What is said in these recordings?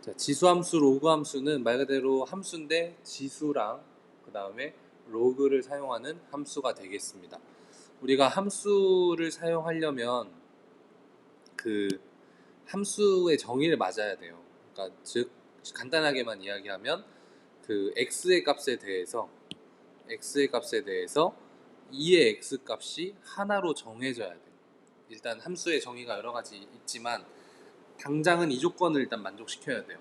자, 지수함수, 로그함수는 말 그대로 함수인데 지수랑 그 다음에 로그를 사용하는 함수가 되겠습니다. 우리가 함수를 사용하려면 그 함수의 정의를 맞아야 돼요. 그러니까 즉 간단하게만 이야기하면 그 x의 값에 대해서 2의 x 값이 하나로 정해져야 돼요. 일단 함수의 정의가 여러 가지 있지만 당장은 이 조건을 일단 만족시켜야 돼요.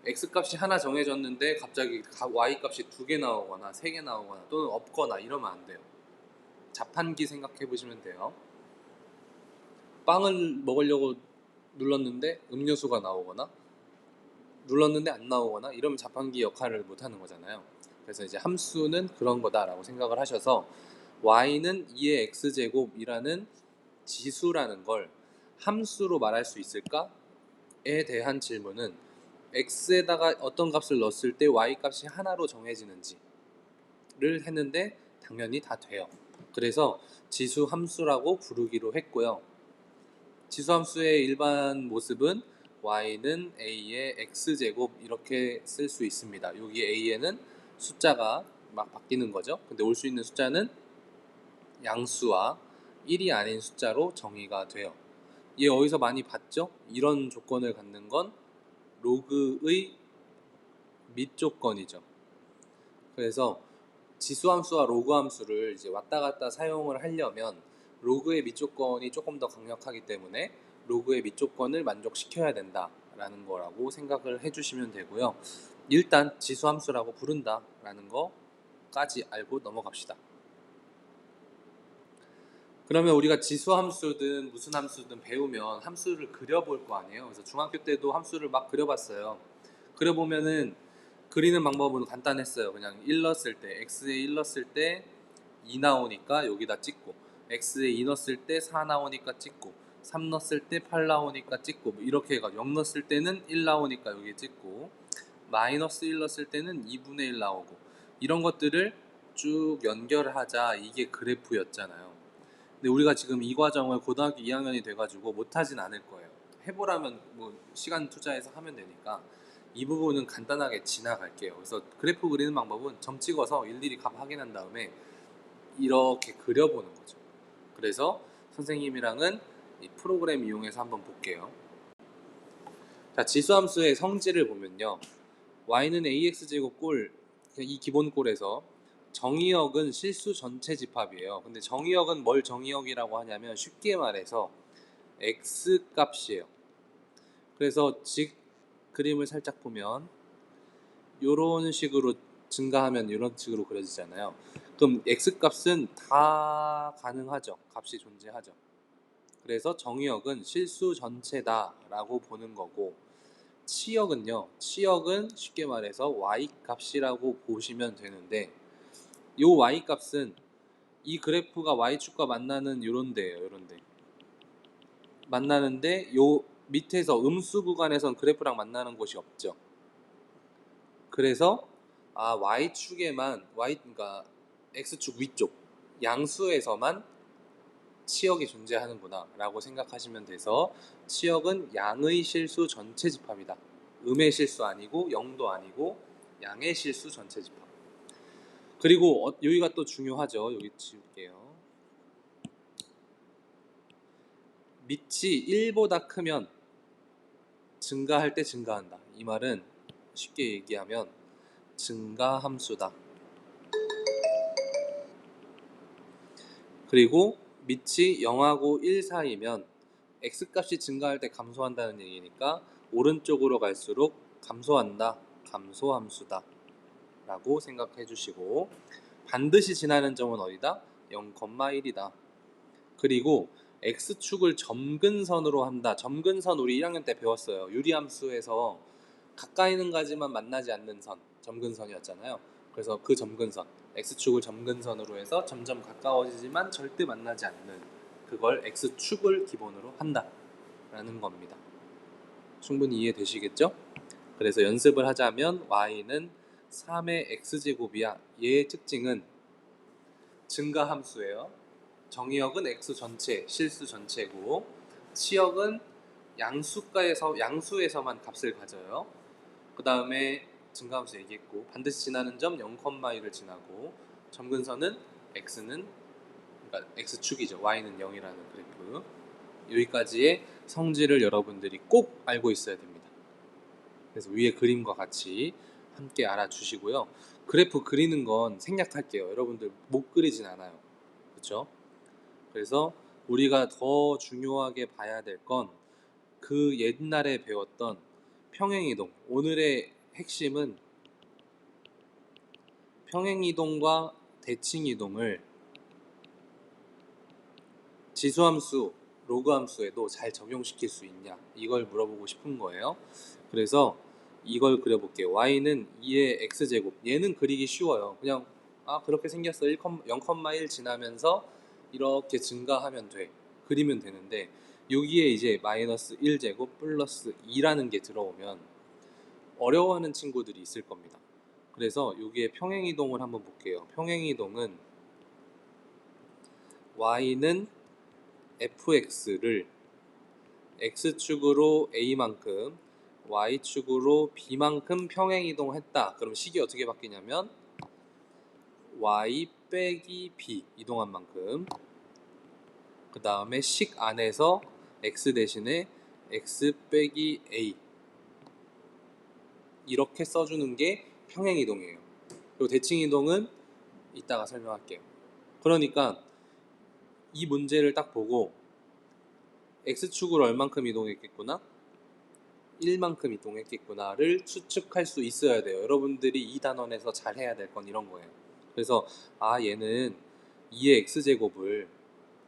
x 값이 하나 정해졌는데 갑자기 y 값이 2개 나오거나 3개 나오거나 또는 없거나 이러면 안 돼요. 자판기 생각해 보시면 돼요. 빵을 먹으려고 눌렀는데 음료수가 나오거나 눌렀는데 안 나오거나 이러면 자판기 역할을 못 하는 거잖아요. 그래서 이제 함수는 그런 거다라고 생각을 하셔서 y는 2의 x제곱이라는 지수라는 걸 함수로 말할 수 있을까에 대한 질문은 x에다가 어떤 값을 넣었을 때 y 값이 하나로 정해지는지를 했는데 당연히 다 돼요. 그래서 지수 함수라고 부르기로 했고요. 지수 함수의 일반 모습은 y는 a의 x제곱 이렇게 쓸 수 있습니다. 여기 a에는 숫자가 막 바뀌는 거죠. 근데 올 수 있는 숫자는 양수와 1이 아닌 숫자로 정의가 돼요. 얘 어디서 많이 봤죠? 이런 조건을 갖는 건 로그의 밑조건이죠. 그래서 지수함수와 로그함수를 이제 왔다 갔다 사용을 하려면 로그의 밑조건이 조금 더 강력하기 때문에 로그의 밑조건을 만족시켜야 된다라는 거라고 생각을 해주시면 되고요. 일단 지수함수라고 부른다라는 거까지 알고 넘어갑시다. 그러면 우리가 지수함수든 무슨 함수든 배우면 함수를 그려볼 거 아니에요. 그래서 중학교 때도 함수를 막 그려봤어요. 그려보면은 그리는 방법은 간단했어요. 그냥 1 넣었을 때 x에 1 넣었을 때 2 나오니까 여기다 찍고 x에 2 넣었을 때 4 나오니까 찍고 3 넣었을 때 8 나오니까 찍고 뭐 이렇게 해가지고 0 넣었을 때는 1 나오니까 여기 찍고 마이너스 1 넣었을 때는 2분의 1 나오고 이런 것들을 쭉 연결하자 이게 그래프였잖아요. 근데 우리가 지금 이 과정을 고등학교 2학년이 돼가지고 못하진 않을 거예요. 해보라면 뭐 시간 투자해서 하면 되니까 이 부분은 간단하게 지나갈게요. 그래서 그래프 그리는 방법은 점 찍어서 일일이 값 확인한 다음에 이렇게 그려보는 거죠. 그래서 선생님이랑은 이 프로그램 이용해서 한번 볼게요. 자, 지수함수의 성질을 보면요. y는 ax제곱 꼴, 이 기본 꼴에서 정의역은 실수 전체 집합이에요. 근데 정의역은 뭘 정의역이라고 하냐면 쉽게 말해서 x 값이에요. 그래서 직 그림을 살짝 보면 이런 식으로 증가하면 이런 식으로 그려지잖아요. 그럼 x 값은 다 가능하죠. 값이 존재하죠. 그래서 정의역은 실수 전체다 라고 보는 거고 치역은요. 치역은 쉽게 말해서 y 값이라고 보시면 되는데 이 y 값은 이 그래프가 y축과 만나는 요런 데예요. 요런 데. 만나는데 요 밑에서 음수 구간에선 그래프랑 만나는 곳이 없죠. 그래서 y축에만 그러니까 x축 위쪽 양수에서만 치역이 존재하는구나 라고 생각하시면 돼서 치역은 양의 실수 전체 집합이다. 음의 실수 아니고 0도 아니고 양의 실수 전체 집합. 그리고 여기가 또 중요하죠. 여기 지울게요. 밑이 1보다 크면 증가할 때 증가한다. 이 말은 쉽게 얘기하면 증가함수다. 그리고 밑이 0하고 1 사이면 x값이 증가할 때 감소한다는 얘기니까 오른쪽으로 갈수록 감소한다. 감소함수다. 라고 생각해 주시고 반드시 지나는 점은 어디다? 0,1이다. 그리고 x축을 점근선으로 한다. 점근선 우리 1학년 때 배웠어요. 유리함수에서 가까이는 가지만 만나지 않는 선, 점근선이었잖아요. 그래서 그 점근선, x축을 점근선으로 해서 점점 가까워지지만 절대 만나지 않는 그걸 x축을 기본으로 한다 라는 겁니다. 충분히 이해되시겠죠? 그래서 연습을 하자면 y는 3의 x제곱이야. 얘의 특징은 증가함수예요. 정의역은 x 전체, 실수 전체고 치역은 양수에서만 값을 가져요. 그 다음에 증가함수 얘기했고, 반드시 지나는 점 0,1을 지나고, 점근선은 x는, 그러니까 x축이죠. y는 0이라는 그래프. 여기까지의 성질을 여러분들이 꼭 알고 있어야 됩니다. 그래서 위에 그림과 같이 함께 알아주시고요. 그래프 그리는 건 생략할게요. 여러분들 못 그리진 않아요. 그렇죠? 그래서 우리가 더 중요하게 봐야 될 건 그 옛날에 배웠던 평행이동. 오늘의 핵심은 평행이동과 대칭이동을 지수함수, 로그함수에도 잘 적용시킬 수 있냐, 이걸 물어보고 싶은 거예요. 그래서 이걸 그려볼게요. y는 2의 x제곱. 얘는 그리기 쉬워요. 그냥 그렇게 생겼어. 0,1 지나면서 이렇게 증가하면 돼. 그리면 되는데, 여기에 이제 마이너스 1제곱 플러스 2라는 게 들어오면 어려워하는 친구들이 있을 겁니다. 그래서 여기에 평행이동을 한번 볼게요. 평행이동은 y는 fx를 x축으로 a만큼 y축으로 b만큼 평행이동했다. 그럼 식이 어떻게 바뀌냐면 y 빼기 b 이동한 만큼, 그 다음에 식 안에서 x 대신에 x 빼기 a 이렇게 써주는 게 평행이동이에요. 그리고 대칭이동은 이따가 설명할게요. 그러니까 이 문제를 딱 보고 x축으로 얼만큼 이동했겠구나, 1만큼 이동했겠구나를 추측할 수 있어야 돼요. 여러분들이 이 단원에서 잘 해야 될 건 이런 거예요. 그래서 얘는 2의 x제곱을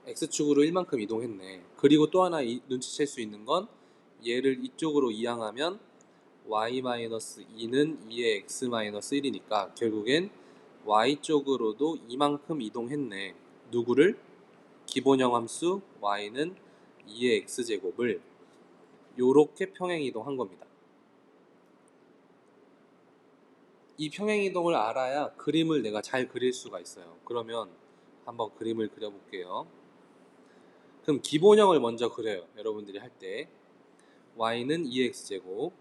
x축으로 1만큼 이동했네. 그리고 또 하나 눈치챌 수 있는 건 얘를 이쪽으로 이항하면 y-2는 2의 x-1이니까 결국엔 y쪽으로도 이만큼 이동했네. 누구를? 기본형 함수 y는 2의 x제곱을 요렇게 평행이동한 겁니다. 이 평행이동을 알아야 그림을 내가 잘 그릴 수가 있어요. 그러면 한번 그림을 그려볼게요. 그럼 기본형을 먼저 그려요. 여러분들이 할 때 y는 2x제곱,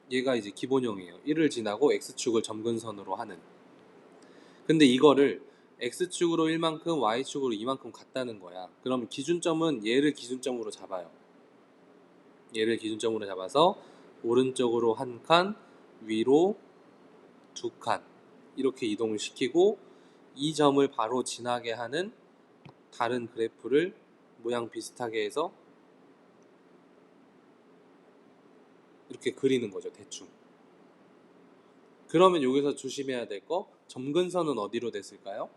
얘가 이제 기본형이에요. 1을 지나고 x축을 점근선으로 하는. 근데 이거를 x축으로 1만큼 y축으로 2만큼 같다는 거야. 그럼 기준점은 얘를 기준점으로 잡아요. 얘를 기준점으로 잡아서 오른쪽으로 한 칸, 위로 두 칸 이렇게 이동을 시키고, 이 점을 바로 지나게 하는 다른 그래프를 모양 비슷하게 해서 이렇게 그리는 거죠. 대충. 그러면 여기서 조심해야 될 거, 점근선은 어디로 됐을까요?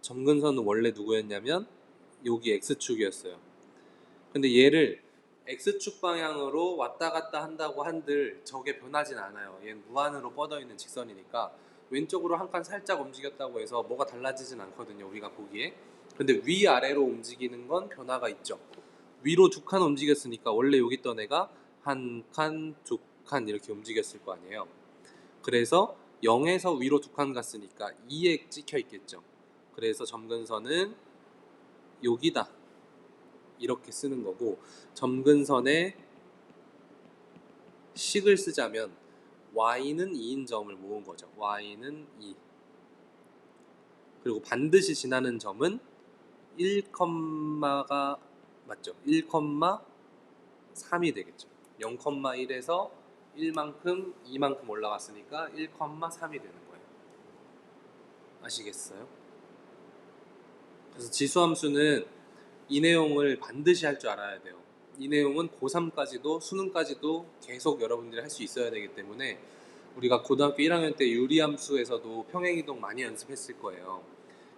점근선은 원래 누구였냐면 여기 x축이었어요. 근데 얘를 x축 방향으로 왔다 갔다 한다고 한들 저게 변하진 않아요. 얘는 무한으로 뻗어있는 직선이니까 왼쪽으로 한 칸 살짝 움직였다고 해서 뭐가 달라지진 않거든요, 우리가 보기에. 근데 위아래로 움직이는 건 변화가 있죠. 위로 두 칸 움직였으니까 원래 여기 있던 애가 한 칸, 두 칸 이렇게 움직였을 거 아니에요. 그래서 0에서 위로 두 칸 갔으니까 2에 찍혀 있겠죠. 그래서 점근선은 여기다 이렇게 쓰는 거고, 점근선에 식을 쓰자면 y는 2인 점을 모은 거죠. y는 2. 그리고 반드시 지나는 점은 1가 맞죠? 1,3이 되겠죠. 0,1에서 1만큼 2만큼 올라갔으니까 1,3이 되는 거예요. 아시겠어요? 그래서 지수함수는 이 내용을 반드시 할 줄 알아야 돼요. 이 내용은 고3까지도 수능까지도 계속 여러분들이 할 수 있어야 되기 때문에, 우리가 고등학교 1학년 때 유리함수에서도 평행이동 많이 연습했을 거예요.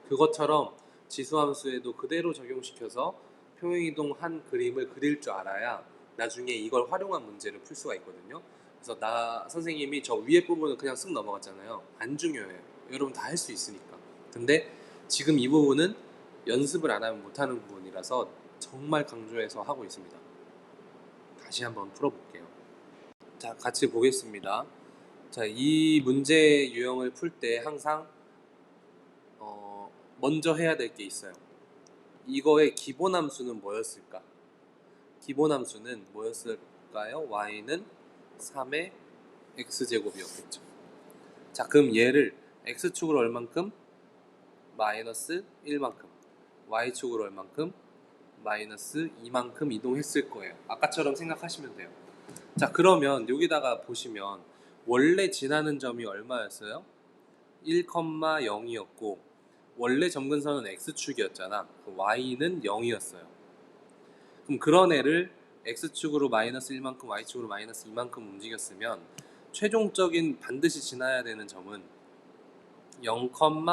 그것처럼 지수함수에도 그대로 적용시켜서 평행이동 한 그림을 그릴 줄 알아야 나중에 이걸 활용한 문제를 풀 수가 있거든요. 그래서 선생님이 저 위에 부분은 그냥 쓱 넘어갔잖아요. 안 중요해요. 여러분 다 할 수 있으니까. 근데 지금 이 부분은 연습을 안 하면 못하는 부분이라서 정말 강조해서 하고 있습니다. 다시 한번 풀어볼게요. 자, 같이 보겠습니다. 자, 이 문제 유형을 풀 때 항상 먼저 해야 될 게 있어요. 이거의 기본함수는 뭐였을까? 기본함수는 뭐였을까요? y는 3의 x제곱이었겠죠. 자, 그럼 얘를 x축으로 얼만큼? 마이너스 1만큼, y축으로 얼만큼? 마이너스 2만큼 이동했을 거예요. 아까처럼 생각하시면 돼요. 자, 그러면 여기다가 보시면 원래 지나는 점이 얼마였어요? 1,0이었고 원래 점근선은 x축이었잖아. y는 0이었어요. 그럼 그런 애를 x축으로 마이너스 1만큼, y축으로 마이너스 2만큼 움직였으면 최종적인 반드시 지나야 되는 점은 0,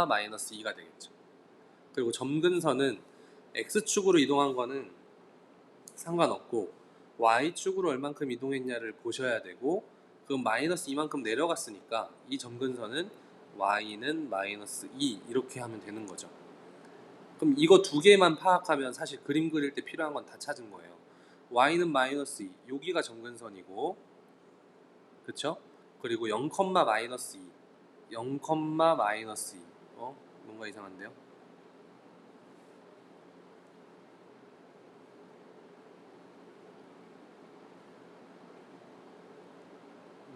마이너스 2가 되겠죠. 그리고 점근선은 x축으로 이동한 거는 상관없고 y축으로 얼만큼 이동했냐를 보셔야 되고, 그럼 마이너스 2만큼 내려갔으니까 이 점근선은 y는 마이너스 2 이렇게 하면 되는 거죠. 그럼 이거 두 개만 파악하면 사실 그림 그릴 때 필요한 건 다 찾은 거예요. y는 마이너스 2, 여기가 점근선이고, 그쵸? 그리고 0, 마이너스 2, 0, 마이너스 2. 뭔가 이상한데요?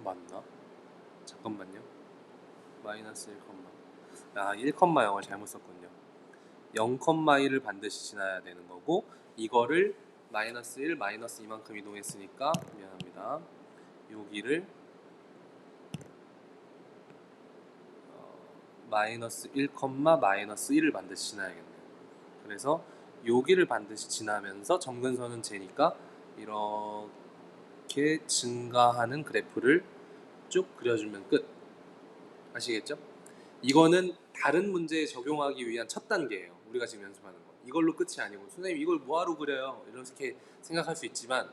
맞나? 잠깐만요. 마이너스 1, 아, 1, 0을 잘못 썼군요. 0, 1을 반드시 지나야 되는 거고, 이거를 마이너스 1, 마이너스 2만큼 이동했으니까 미안합니다. 여기를 마이너스 1, 마이너스 1을 반드시 지나야겠네요. 그래서 여기를 반드시 지나면서 점근선은 쟤니까 이렇게 증가하는 그래프를 쭉 그려주면 끝. 아시겠죠? 이거는 다른 문제에 적용하기 위한 첫 단계예요. 우리가 지금 연습하는 거. 이걸로 끝이 아니고 선생님 이걸 뭐하러 그려요? 이렇게 생각할 수 있지만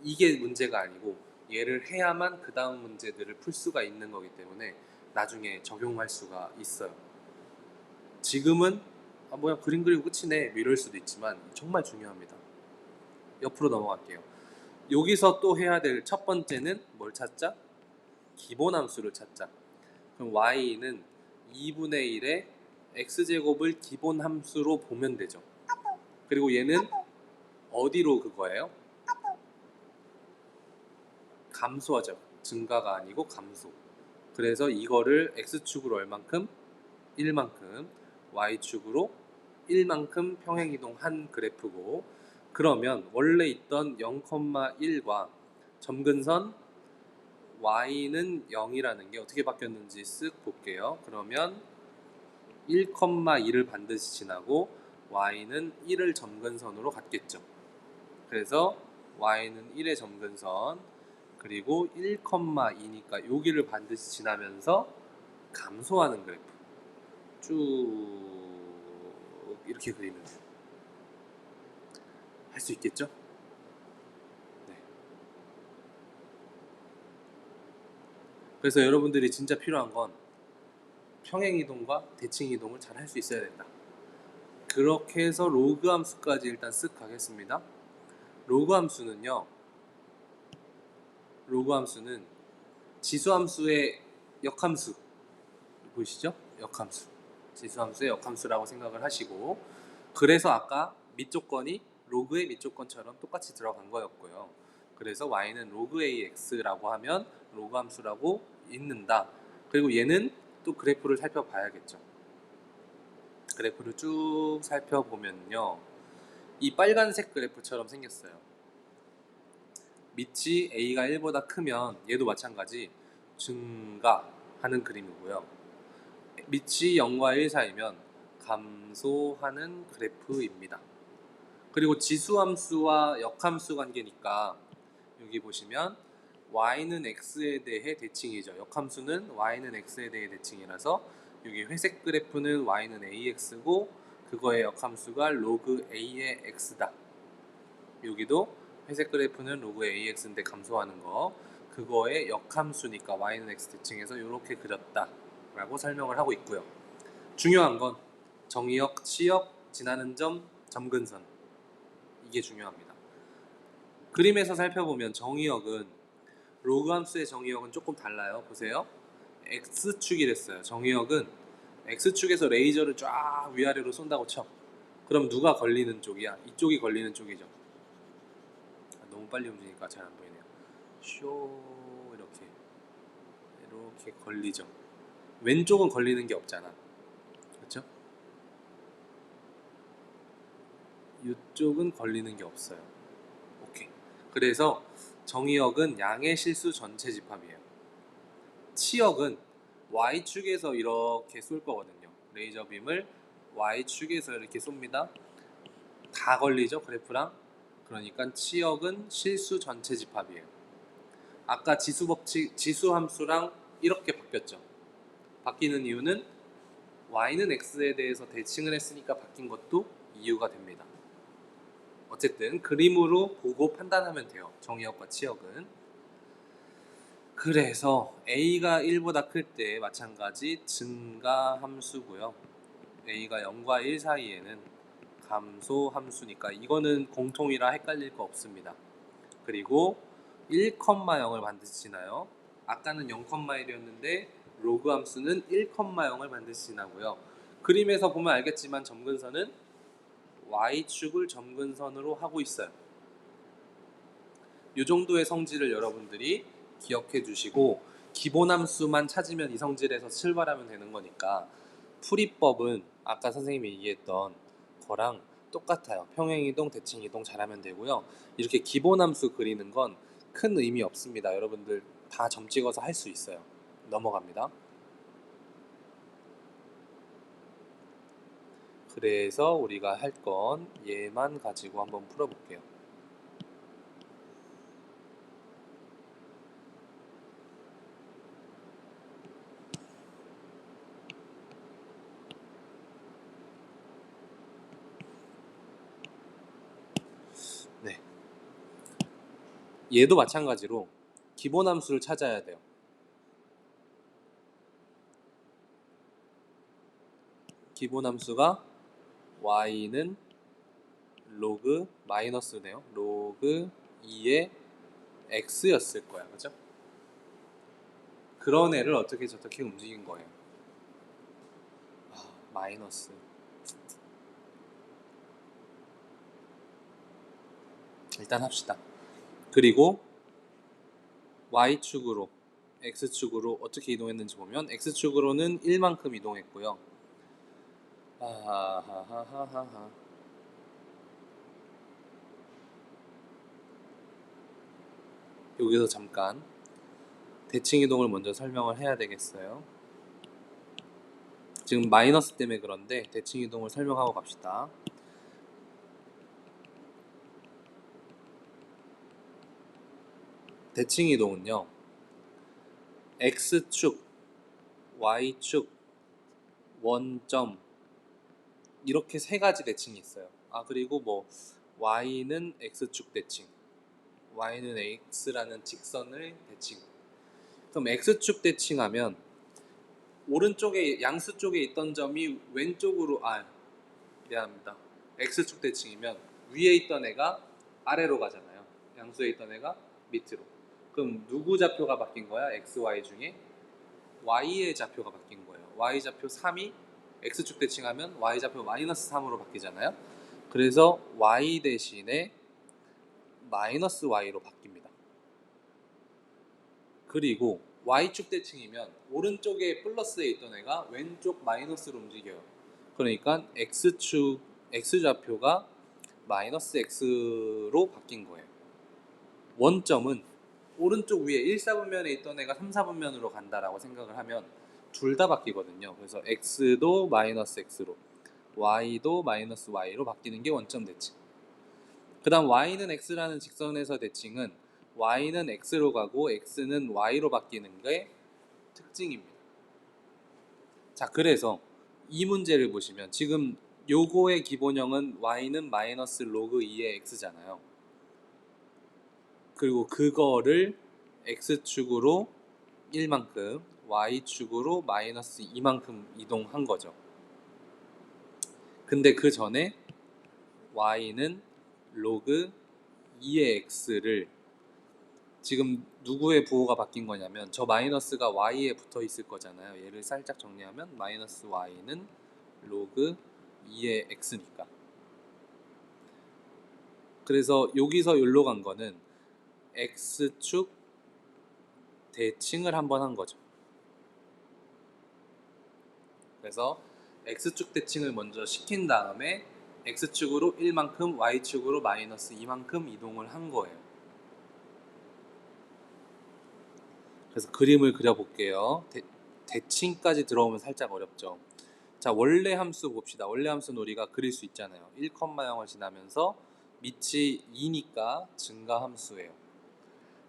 이게 문제가 아니고 얘를 해야만 그 다음 문제들을 풀 수가 있는 거기 때문에 나중에 적용할 수가 있어요. 지금은 뭐야 그림 그리고 끝이네 이럴 수도 있지만 정말 중요합니다. 옆으로 넘어갈게요. 여기서 또 해야 될 첫 번째는 뭘 찾자? 기본함수를 찾자. 그럼 y는 2분의 1의 x제곱을 기본함수로 보면 되죠. 그리고 얘는 어디로 그거예요? 감소하죠. 증가가 아니고 감소. 그래서 이거를 x축으로 얼만큼? 1만큼, y축으로 1만큼 평행이동한 그래프고, 그러면 원래 있던 0,1과 점근선 y는 0이라는 게 어떻게 바뀌었는지 쓱 볼게요. 그러면 1,2를 반드시 지나고 y는 1을 점근선으로 갔겠죠. 그래서 y는 1의 점근선, 그리고 1,2니까 여기를 반드시 지나면서 감소하는 그래프 쭉 이렇게 그리면 할 수 있겠죠? 네. 그래서 여러분들이 진짜 필요한 건 평행이동과 대칭이동을 잘 할 수 있어야 된다. 그렇게 해서 로그 함수까지 일단 쓱 가겠습니다. 로그 함수는요, 로그 함수는 지수함수의 역함수 보이시죠? 역함수, 지수함수의 역함수라고 생각을 하시고, 그래서 아까 밑조건이 로그의 밑조건처럼 똑같이 들어간 거였고요. 그래서 y는 로그 ax라고 하면 로그 함수라고 읽는다. 그리고 얘는 또 그래프를 살펴봐야겠죠. 그래프를 쭉 살펴보면요, 이 빨간색 그래프처럼 생겼어요. 밑이 a가 1보다 크면 얘도 마찬가지 증가하는 그림이고요. 밑이 0과 1 사이면 감소하는 그래프입니다. 그리고 지수함수와 역함수 관계니까 여기 보시면 y는 x에 대해 대칭이죠. 역함수는 y는 x에 대해 대칭이라서 여기 회색 그래프는 y는 ax고 그거의 역함수가 로그 a의 x다. 여기도 회색 그래프는 로그 ax인데 감소하는 거, 그거의 역함수니까 y는 x 대칭해서 이렇게 그렸다 라고 설명을 하고 있고요. 중요한 건 정의역, 치역, 지나는 점, 점근선, 이게 중요합니다. 그림에서 살펴보면 정의역은 로그 함수의 정의역은 조금 달라요. 보세요. x축이랬어요. 정의역은 x축에서 레이저를 쫙 위아래로 쏜다고 쳐. 그럼 누가 걸리는 쪽이야? 이쪽이 걸리는 쪽이죠. 너무 빨리 움직이니까 잘 안 보이네요. 쇼 이렇게 걸리죠. 왼쪽은 걸리는 게 없잖아. 그렇죠? 이쪽은 걸리는 게 없어요. 오케이. 그래서 정의역은 양의 실수 전체 집합이에요. 치역은 Y축에서 이렇게 쏠 거거든요. 레이저 빔을 Y축에서 이렇게 쏩니다. 다 걸리죠, 그래프랑. 그러니까 치역은 실수 전체 집합이에요. 아까 지수 법칙, 지수 함수랑 이렇게 바뀌었죠. 바뀌는 이유는 y는 x에 대해서 대칭을 했으니까 바뀐 것도 이유가 됩니다. 어쨌든 그림으로 보고 판단하면 돼요. 정의역과 치역은. 그래서 a가 1보다 클 때 마찬가지 증가 함수고요. a가 0과 1 사이에는 감소 함수니까 이거는 공통이라 헷갈릴 거 없습니다. 그리고 1,0을 반드시 지나요. 아까는 0,1이었는데 로그 함수는 1,0을 반드시 지나고요. 그림에서 보면 알겠지만 점근선은 y축을 점근선으로 하고 있어요. 이 정도의 성질을 여러분들이 기억해 주시고 기본 함수만 찾으면 이 성질에서 출발하면 되는 거니까 풀이법은 아까 선생님이 얘기했던 거랑 똑같아요. 평행이동, 대칭이동 잘하면 되고요. 이렇게 기본 함수 그리는 건 큰 의미 없습니다. 여러분들 다 점 찍어서 할 수 있어요. 넘어갑니다. 그래서 우리가 할 건 얘만 가지고 한번 풀어볼게요. 네. 얘도 마찬가지로 기본 함수를 찾아야 돼요. 기본 함수가 y는 로그 마이너스네요. 로그 2의 x였을 거야. 그죠? 그런 애를 어떻게 저렇게 움직인 거예요. 마이너스. 일단 합시다. 그리고 y축으로 x축으로 어떻게 이동했는지 보면 x축으로는 1만큼 이동했고요. 하하하하하. 여기서 잠깐 대칭 이동을 먼저 설명을 해야 되겠어요. 지금 마이너스 때문에 그런데 대칭 이동을 설명하고 갑시다. 대칭 이동은요. x축, y축, 원점 이렇게 세 가지 대칭이 있어요. 그리고 뭐 y는 x축 대칭, y는 x라는 직선을 대칭. 그럼 x축 대칭하면 오른쪽에 양수 쪽에 있던 점이 왼쪽으로 미안합니다. x축 대칭이면 위에 있던 애가 아래로 가잖아요. 양수에 있던 애가 밑으로. 그럼 누구 좌표가 바뀐 거야? x, y 중에 y의 좌표가 바뀐 거예요. y 좌표 3이 x축 대칭하면 y 좌표 마이너스 3으로 바뀌잖아요. 그래서 y 대신에 마이너스 y로 바뀝니다. 그리고 y축 대칭이면 오른쪽에 플러스에 있던 애가 왼쪽 마이너스로 움직여요. 그러니까 x축 x좌표가 마이너스 x로 바뀐 거예요. 원점은 오른쪽 위에 1사분면에 있던 애가 3사분면으로 간다라고 생각을 하면 둘 다 바뀌거든요. 그래서 x도 마이너스 x로 y도 마이너스 y로 바뀌는 게 원점 대칭. 그 다음 y는 x라는 직선에서 대칭은 y는 x로 가고 x는 y로 바뀌는 게 특징입니다. 자, 그래서 이 문제를 보시면 지금 요거의 기본형은 y는 마이너스 로그 2의 x잖아요. 그리고 그거를 x축으로 1만큼 y축으로 마이너스 2만큼 이동한 거죠. 근데 그 전에 y는 로그 2의 x를 지금 누구의 부호가 바뀐 거냐면 저 마이너스가 y에 붙어 있을 거잖아요. 얘를 살짝 정리하면 마이너스 y는 로그 2의 x니까. 그래서 여기서 여기로 간 거는 x축 대칭을 한번 한 거죠. 그래서 x축 대칭을 먼저 시킨 다음에 x축으로 1만큼, y축으로 마이너스 2만큼 이동을 한 거예요. 그래서 그림을 그려볼게요. 대칭까지 들어오면 살짝 어렵죠. 자, 원래 함수 봅시다. 원래 함수는 우리가 그릴 수 있잖아요. 1,0을 지나면서 밑이 2니까 증가 함수예요.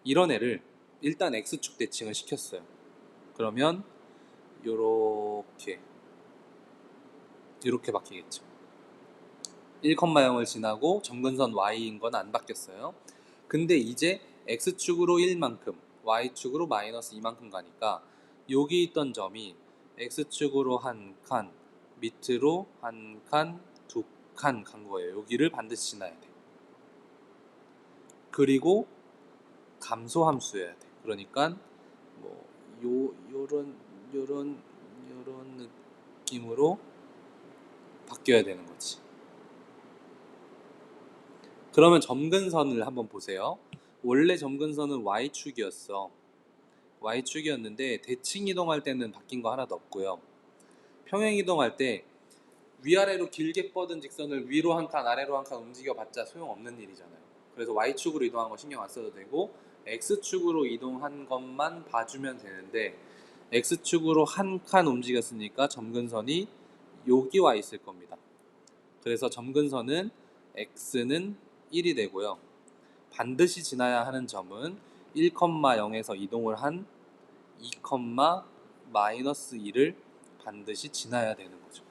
이런 애를 일단 x축 대칭을 시켰어요. 그러면 이렇게 바뀌겠죠. 1,0을 지나고 점근선 y인 건 안 바뀌었어요. 근데 이제 x축으로 1만큼, y축으로 마이너스 2만큼 가니까 여기 있던 점이 x축으로 한 칸, 밑으로 한 칸, 두 칸 간 거예요. 여기를 반드시 지나야 돼. 그리고 감소함수여야 돼. 그러니까 뭐 요런 느낌으로 바뀌어야 되는 거지. 그러면 점근선을 한번 보세요. 원래 점근선은 y축이었어. y축이었는데 대칭 이동할 때는 바뀐 거 하나도 없고요. 평행 이동할 때 위아래로 길게 뻗은 직선을 위로 한 칸, 아래로 한 칸 움직여봤자 소용없는 일이잖아요. 그래서 y축으로 이동한 거 신경 안 써도 되고 x축으로 이동한 것만 봐주면 되는데 x축으로 한 칸 움직였으니까 점근선이 여기 와 있을 겁니다. 그래서 점근선은 x는 1이 되고요. 반드시 지나야 하는 점은 1,0에서 이동을 한 2, 마이너스 2를 반드시 지나야 되는 거죠.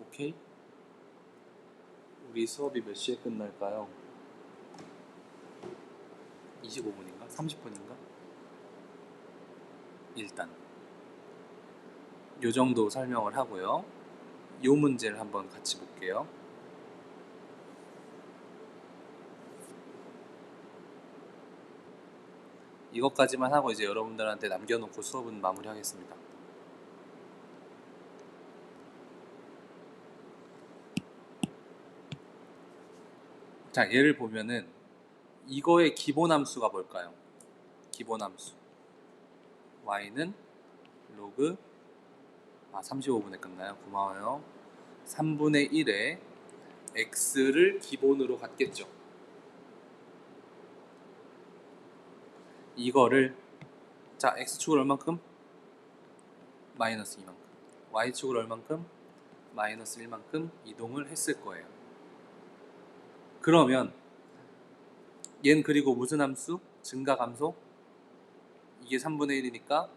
오케이? 우리 수업이 몇 시에 끝날까요? 25분인가? 30분인가? 일단 요 정도 설명을 하고요. 요 문제를 한번 같이 볼게요. 이것까지만 하고 이제 여러분들한테 남겨놓고 수업은 마무리하겠습니다. 자, 예를 보면은 이거의 기본함수가 뭘까요? 기본함수 y는 로그 35분에 끝나요. 고마워요. 3분의 1에 x를 기본으로 갖겠죠. 이거를 자, x축을 얼만큼? 마이너스 2만큼, y축을 얼만큼? 마이너스 1만큼 이동을 했을 거예요. 그러면 얘는 그리고 무슨 함수? 증가 감소? 이게 3분의 1이니까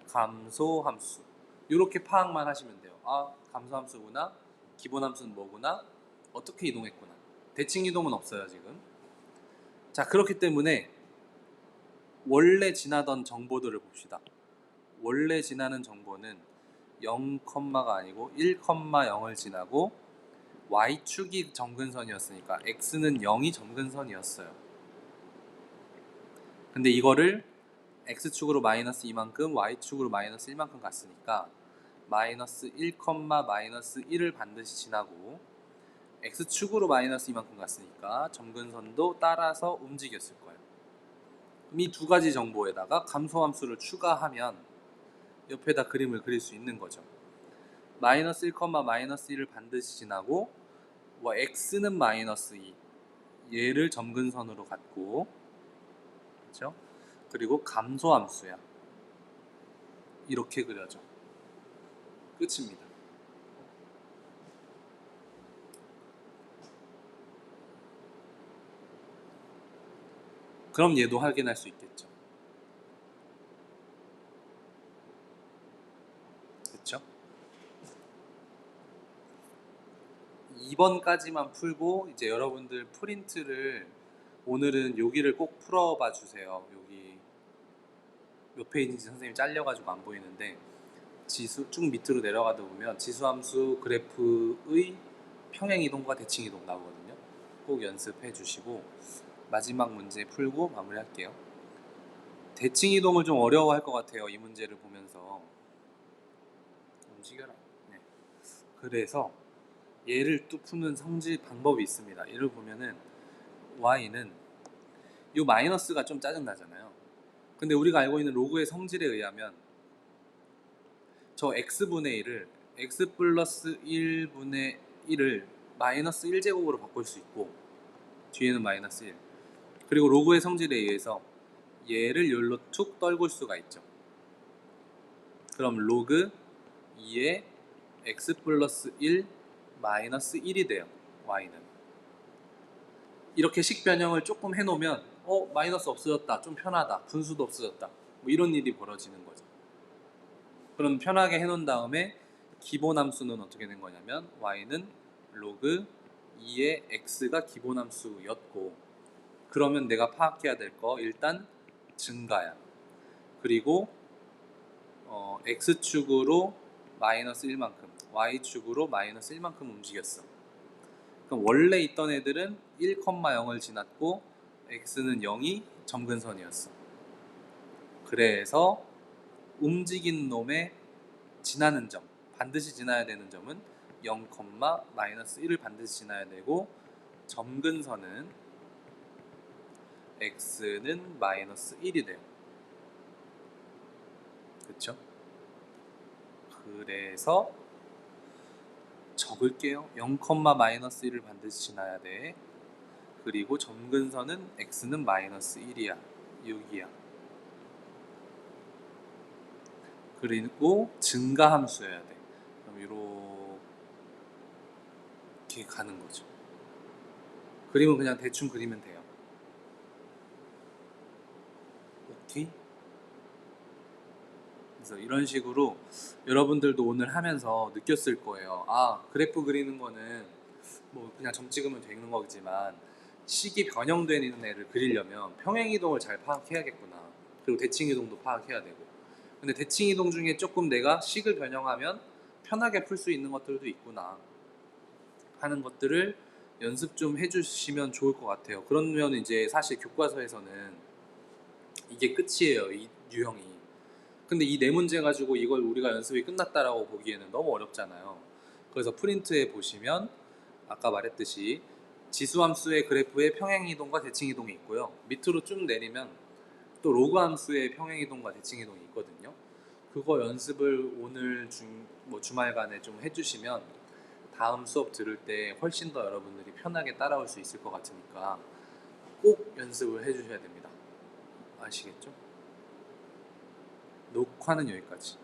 감소 함수. 이렇게 파악만 하시면 돼요. 아, 감소 함수구나. 기본 함수는 뭐구나. 어떻게 이동했구나. 대칭 이동은 없어요 지금. 자, 그렇기 때문에 원래 지나던 정보들을 봅시다. 원래 지나는 정보는 0,가 아니고 1,0을 지나고 y축이 점근선이었으니까 x는 0이 점근선이었어요. 근데 이거를 x축으로 마이너스 2만큼, y축으로 마이너스 1만큼 갔으니까 마이너스 1, 마이너스 1을 반드시 지나고 x축으로 마이너스 2만큼 갔으니까 점근선도 따라서 움직였을 거예요. 이 두 가지 정보에다가 감소함수를 추가하면 옆에다 그림을 그릴 수 있는 거죠. 마이너스 1, 마이너스 1을 반드시 지나고 x는 마이너스 2 얘를 점근선으로 갖고 그렇죠? 그리고 감소함수야. 이렇게 그려져. 끝입니다. 그럼 얘도 확인할 수 있겠죠. 그렇죠? 2번까지만 풀고 이제 여러분들 프린트를 오늘은 여기를 꼭 풀어봐 주세요. 여기 몇 페이지인지 선생님이 잘려가지고 안 보이는데 지수 쭉 밑으로 내려가다 보면 지수함수 그래프의 평행이동과 대칭이동 나오거든요. 꼭 연습해 주시고 마지막 문제 풀고 마무리할게요. 대칭이동을 좀 어려워할 것 같아요. 이 문제를 보면서. 움직여라. 네. 그래서 얘를 또 푸는 성질 방법이 있습니다. 얘를 보면은 y는 이 마이너스가 좀 짜증나잖아요. 근데 우리가 알고 있는 로그의 성질에 의하면 저 x분의 1을 x 플러스 1분의 1을 마이너스 1제곱으로 바꿀 수 있고 뒤에는 마이너스 1 그리고 로그의 성질에 의해서 얘를 열로 툭 떨굴 수가 있죠. 그럼 로그 2의 x 플러스 1 마이너스 1이 돼요. y는 이렇게 식 변형을 조금 해놓으면 마이너스 없어졌다 좀 편하다 분수도 없어졌다 뭐 이런 일이 벌어지는 거죠. 그럼 편하게 해놓은 다음에 기본함수는 어떻게 된 거냐면 y는 로그 2의 x가 기본함수였고 그러면 내가 파악해야 될 거 일단 증가야. 그리고 x축으로 마이너스 1만큼 y축으로 마이너스 1만큼 움직였어. 그럼 원래 있던 애들은 1,0을 지났고 x는 0이 점근선이었어. 그래서 움직인 놈의 지나는 점, 반드시 지나야 되는 점은 0, 마이너스 1을 반드시 지나야 되고 점근선은 x는 마이너스 1이 돼요. 그쵸? 그래서 적을게요. 0, 마이너스 1을 반드시 지나야 돼. 그리고 점근선은 x는 마이너스 1이야. 6이야. 그리고 증가함수여야 돼. 그럼 이렇게 가는 거죠. 그림은 그냥 대충 그리면 돼요. 오케이? 그래서 이런 식으로 여러분들도 오늘 하면서 느꼈을 거예요. 아, 그래프 그리는 거는 뭐 그냥 점 찍으면 되는 거지만 식이 변형되는 애를 그리려면 평행이동을 잘 파악해야겠구나. 그리고 대칭이동도 파악해야 되고. 근데 대칭이동 중에 조금 내가 식을 변형하면 편하게 풀 수 있는 것들도 있구나 하는 것들을 연습 좀 해주시면 좋을 것 같아요. 그러면 이제 사실 교과서에서는 이게 끝이에요. 이 유형이. 근데 이 네 문제 가지고 이걸 우리가 연습이 끝났다라고 보기에는 너무 어렵잖아요. 그래서 프린트에 보시면 아까 말했듯이 지수함수의 그래프에 평행이동과 대칭이동이 있고요. 밑으로 쭉 내리면 또 로그함수의 평행이동과 대칭이동이 있거든요. 그거 연습을 오늘 주말간에 좀 해주시면 다음 수업 들을 때 훨씬 더 여러분들이 편하게 따라올 수 있을 것 같으니까 꼭 연습을 해주셔야 됩니다. 아시겠죠? 녹화는 여기까지.